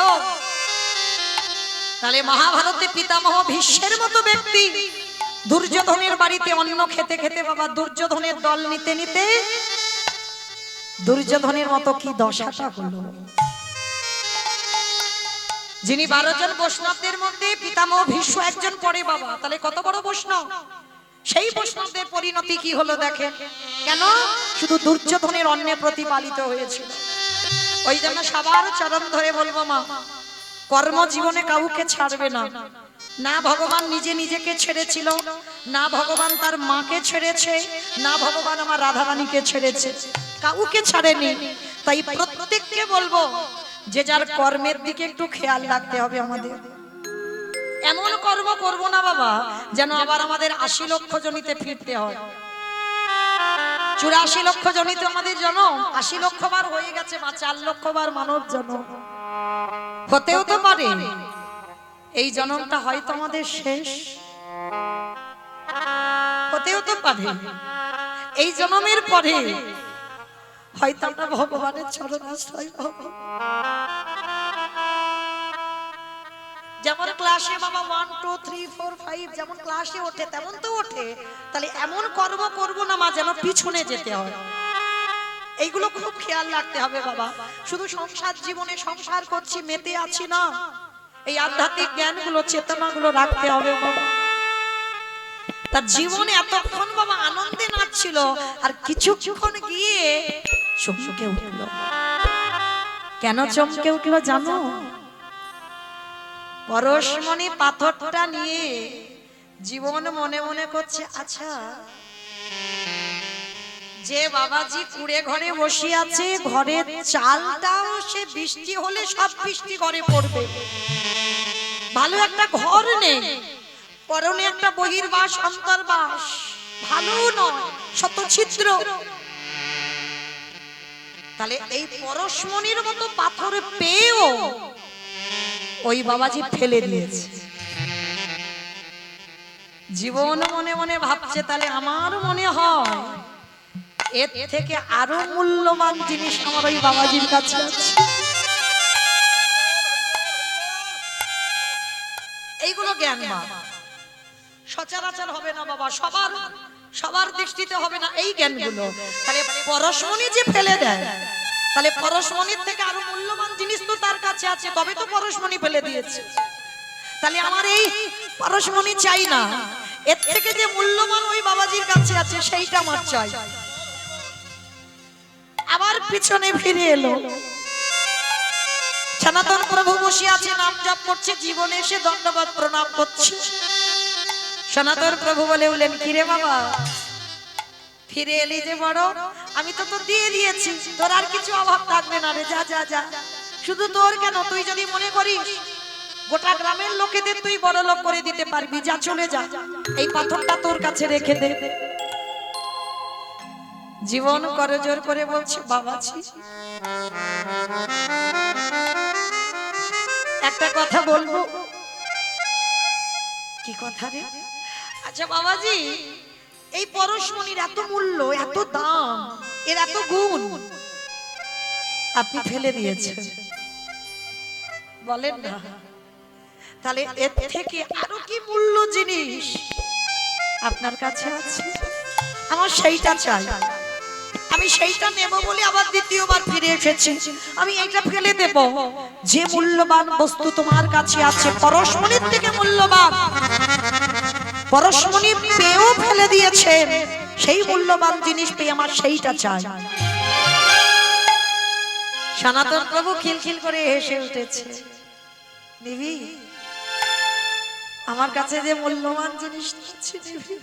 তাহলে মহাভারতে পিতামহ ভীষ্মের মতো ব্যক্তি দুর্যোধনের বাড়িতে অন্ন খেতে খেতে বাবা দুর্যোধনের দল নিতে নিতে দুর্যোধনের মতো কি দশাটা হলো। যিনি 12 জন বৈষ্ণবদের মধ্যে পিতামহ ভীষ্ম একজন পড়ে বাবা, তাহলে কত বড় বৈষ্ণব, সেই বৈষ্ণবদের পরিণতি কি হলো দেখেন। কেন? শুধু দুর্যোধনের অন্নে প্রতিপালিত হয়েছিল। ওই জন্য সবার চরণ ধরে বলবো মা, কর্মজীবনে কাউকে ছাড়বে না, না ভগবান নিজে নিজেকে ছেড়েছিল, না ভগবান তার মাকে ছেড়েছে, না ভগবান আমার রাধারানীকে ছেড়েছে, কাউকে ছাড়েনি। তাই প্রত্যেককে বলবো যে যার কর্মের দিকে একটু খেয়াল রাখতে হবে আমাদের। এমন কর্ম করব না বাবা যেন আবার আমাদের ৮০ লক্ষ জনিতে ফিরতে হয়। ৮৪ লক্ষ জনিতে আমাদের জন্ম, ৮০ লক্ষ বার হয়ে গেছে বা ৪ লক্ষ বার মানব জন্ম হতেও তো পারে। এই জন্মটা হয়তো আমাদের শেষ, হতেও তো পারে এই জন্মের পরে হয়তো আমরা ভগবানের চরণ আশ্রয় পাব। যেমন ক্লাসে বাবা 1 2 3 4 5 যেমন ক্লাসে ওঠে তেমন তো ওঠে। তাহলে এমন কর্ম করব না মা যেন পিছনে যেতে হয়। এইগুলো খুব খেয়াল রাখতে হবে বাবা। শুধু সংসার জীবনে সংসার করছি মেতে আছি না, এই আধ্যাত্মিক জ্ঞানগুলো চেতনাগুলো রাখতে হবে বাবা। তার জীবনে এতক্ষণ বাবা আনন্দে নাচছিল, আর কিছুক্ষণ গিয়ে চমকে উঠল। কেন চমকে উঠলো জানো? পরশমণি পাথরটা নিয়ে জীবন মনে মনে করছে, আচ্ছা যে বাবাজি কুড়ে ঘরে বসে আছে, ঘরের চালটাও সে বৃষ্টি হলে সব বৃষ্টি ঘরে পড়বে, ভালো একটা ঘর নেই, পরনে একটা বহির্বাস অন্তর্বাস, ভালো নয়, শত ছিদ্র। তাহলে এই পরশমণির মতো পাথর পেয়েও ওই বাবাজি ফেলে দিয়েছে। জীবন মনে মনে ভাবছে, তাহলে আমার মনে হয় এর থেকে আরো মূল্যবান জিনিস আমার ওই বাবাজির কাছে আছে। এইগুলো জ্ঞান বাবা সচরাচর হবে না বাবা, সবার দৃষ্টিতে হবে না এই জ্ঞানগুলো। তাহলে পরশমণি যে ফেলে দেয়, তাহলে পরশমণির থেকে আরো মূল্যবান জিনিস তো তার কাছে আছে, তবে তো পরশমণি ফেলে দিয়েছে। তাহলে আমার এই পরশমণি চাই না, এর থেকে যে মূল্যবান ওই বাবাজির কাছে আছে সেইটা আমার চাই। আবার পিছনে ফিরে এলো। সনাতন প্রভু বসে আছে, নাম জপ করছে, জীবনে এসে দণ্ডবত প্রণাম করছে। সনাতন প্রভু বলে উঠলেন, কিরে বাবা ফিরে এলি যে বড়, আমি তো তোর দিয়ে দিয়েছি, তোর আর কিছু অভাব থাকবে না রে, যা যা যা। শুধু তোর কেন, তুই যদি মনে করিস গোটা গ্রামের লোকেদের তুই বড় লোক করে দিতে পারবি, যা চলে যা, এই পাথরটা তোর কাছে রেখে দে। জীবন করজোর করে বলছে, বাবাজি একটা কথা বলবো। কি কথা রে? আচ্ছা বাবাজি, এই পরশমণির এত মূল্য, এত দাম, এর এত গুণ আপনি ফেলে দিয়েছেন, বলেন না? তাহলে এর থেকে আরো কি মূল্য জিনিস আপনার কাছে আছে? আমার সেইটা চাই, আমি সেইটা নেব বলে আবার দ্বিতীয়বার ফিরে এসেছি। আমি এইটা ফেলে দেব। যে মূল্যবান বস্তু তোমার কাছে আছে, পরশমণির থেকে মূল্যবান, পরশমণি পেয়েও ফেলে দিয়েছেন, সেই মূল্যবান জিনিস পেয়ে আমার সেইটা চাই। সনাতন প্রভু খিলখিল করে হেসে উঠেছে, নিবি? আমার কাছে যে মূল্যবান জিনিস আছে নিবি?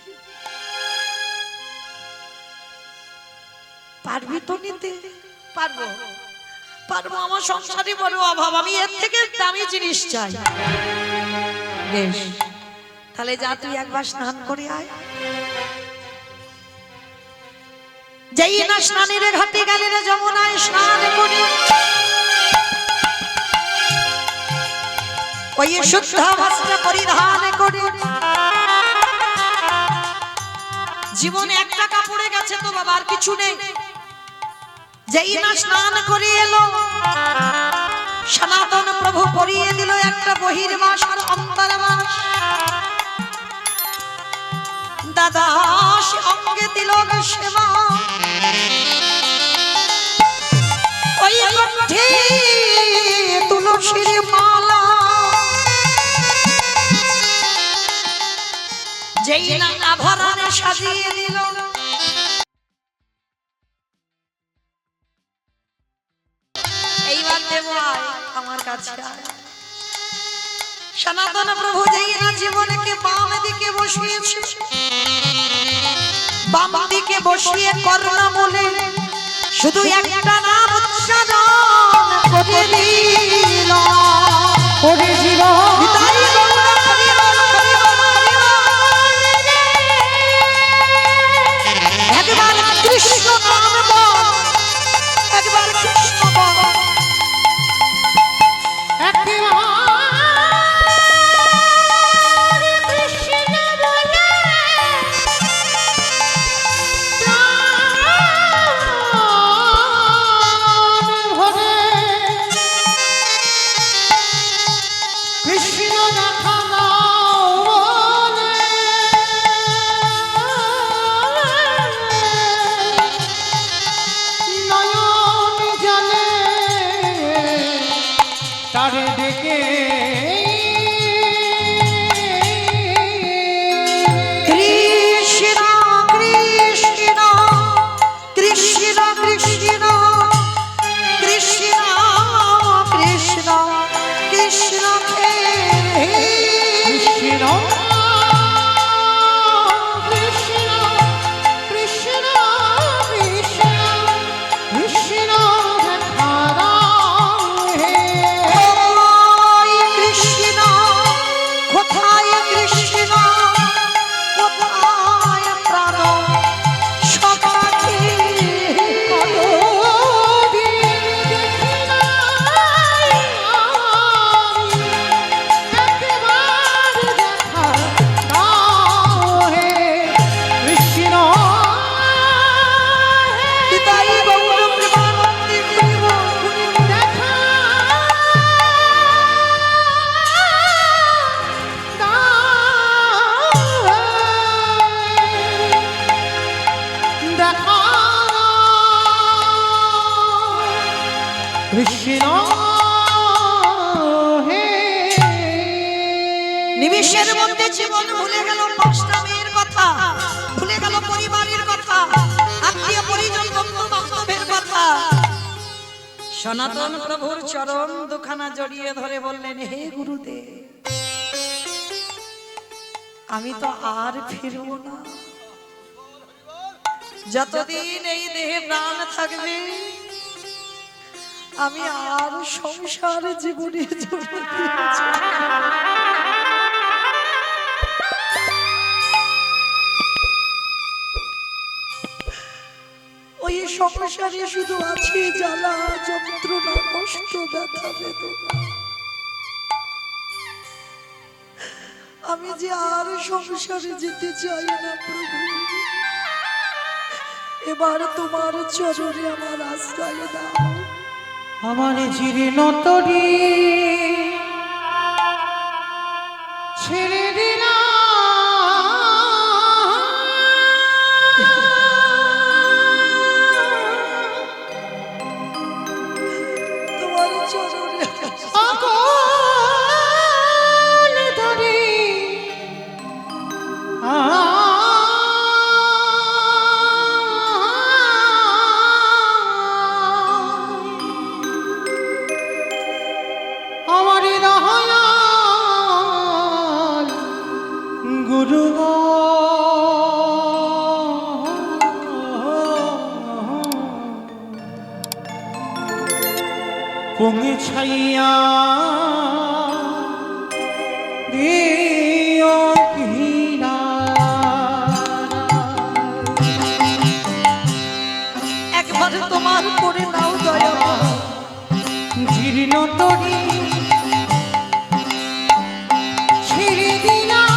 পারবি তো নিতে? পারবো, পারবো। আমার সংসারে বড় অভাব, আমি এর থেকে দামি জিনিস চাই। বেশ, তাহলে যা, তুই একবার স্নান করে আয়। যাই না স্নানের ঘাটে গেলে না যমুনায় স্নান করে, ওই শুদ্ধ বস্ত্র পরিধান করে। জীবনে একটা কাপড়ে গেছে তো বাবা, আর কিছু নেই। যেই না স্নান করে এলো, সনাতন প্রভু পরিয়ে দিল একটা বহির্বাস আর অন্তর্বাস। দাদা অঙ্গে দিল সেবা, ওই কণ্ঠে তুলসীর মালা। যেই না আভরণে সাজিয়ে দিল, এইবার দেব আমার কাছে। সনাতন প্রভু যেই না জীবনকে বাম দিকে বসিয়েছে, বাম দিকে বসিয়ে কর্ণমূলে শুধু একটা নাম উচ্চারণ করে দিল, ওরে জীবন হৃদয় গৌর হরি বল, হরি বল, হরি বল। একবার কৃষ্ণ নাম বল, একবার কৃষ্ণ বল। তারে ডেকে কৃষ্ণ কৃষ্ণ কৃষ্ণ কৃষ্ণ কৃষ্ণ কৃষ্ণ কৃষ্ণ হে কৃষ্ণ কোথায় কৃষ্ণ, কোথায় প্রাণ সখাকে হৃদয় গৌর প্রেমানন্দে করিব কৃষ্ণ হে। নিমিষের মধ্যে জীবন ভুলে গেল, পাঁচটা মেয়ের কথা ভুলে গেল, পরিবারের কথা, আত্মীয় পরিজন বন্ধু বান্ধবের কথা। সনাতন প্রভুর চরণ দুখানা জড়িয়ে ধরে বললেন, হে গুরুদেব, আমি তো আর ফিরব না, যতদিন এই দেহে প্রাণ থাকবে আমি আর সংসার জীবনে জড়িয়ে ওই সংসারে শুধু আছে জ্বালা যন্ত্রণা কষ্ট ব্যথা বেদনা। আমি যে আর সংসারে যেতে চাই না প্রভু, এবার তোমার চরণে আমার আশ্রয় দাও। আমার জীর্ণ তরি ছেড়ে দিলাম, তোমার চরণে অকল ধরি আমার দয়াল গুরু গো, পৌঁছাইয়া দিও একবার তোমার করে নাও দয়া, জীর্ণ তরি ছেড়ে দিলাম,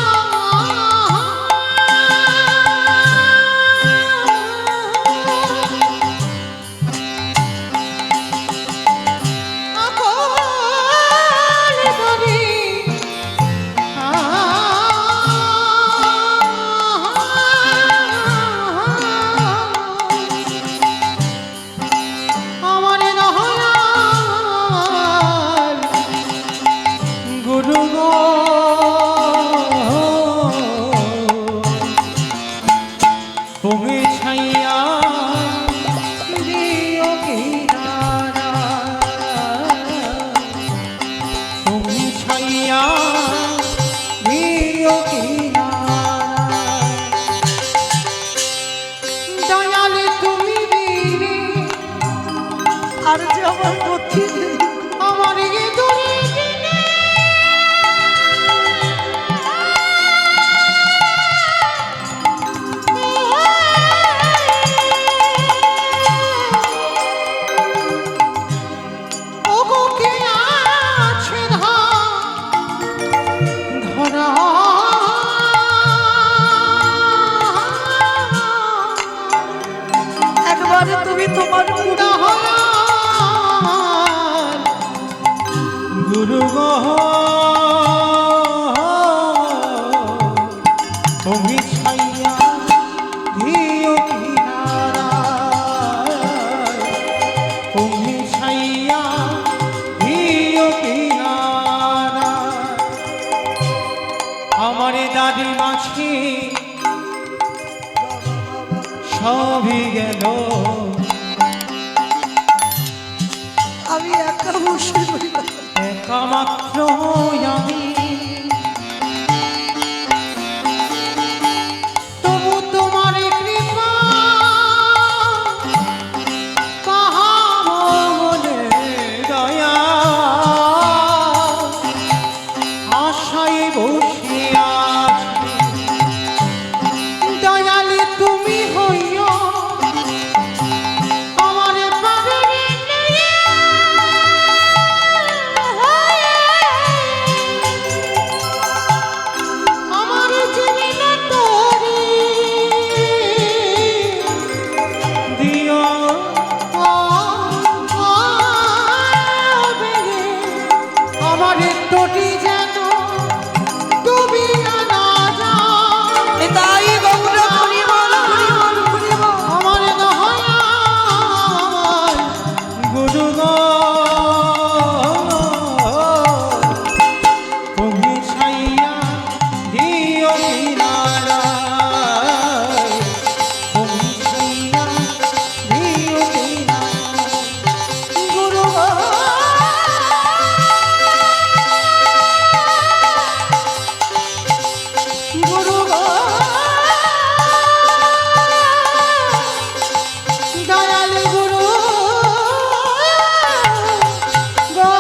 আর যে আমার গতি নেই। আমার ইঁদুরে ওগো কে আছে ধরা একবার তুমি তোমার মুড়া গুরু গো তুমি ছাইয়া দিও কিনারা তুমি ছাইয়া দিও কিনারা আমার দাদি মাছি সবই গেল আমি একা বসে রইলাম। একমাত্র আমি তবু তোমার কৃপা কাহার মনে দয়া আশায় বসে আছি দয়ালে তুমি হইও আমার বাড়ির আমার জীবন তোরে দিও আমার তোটি যেন ডুবি না যায় তাই গৌর হরি বল হরি বল হরি বল। আমার দয়াল গুরু গো তুমি ছাইয়া দিও কিনারা তুমি ছাইয়া দিও কিনারা গুরু গো, গুরু গো, দয়াল গুরু গো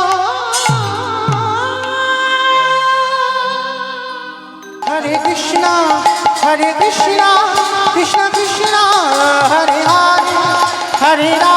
হরে কৃষ্ণ কৃষ্ণ কৃষ্ণ হরে হরে হরে রাম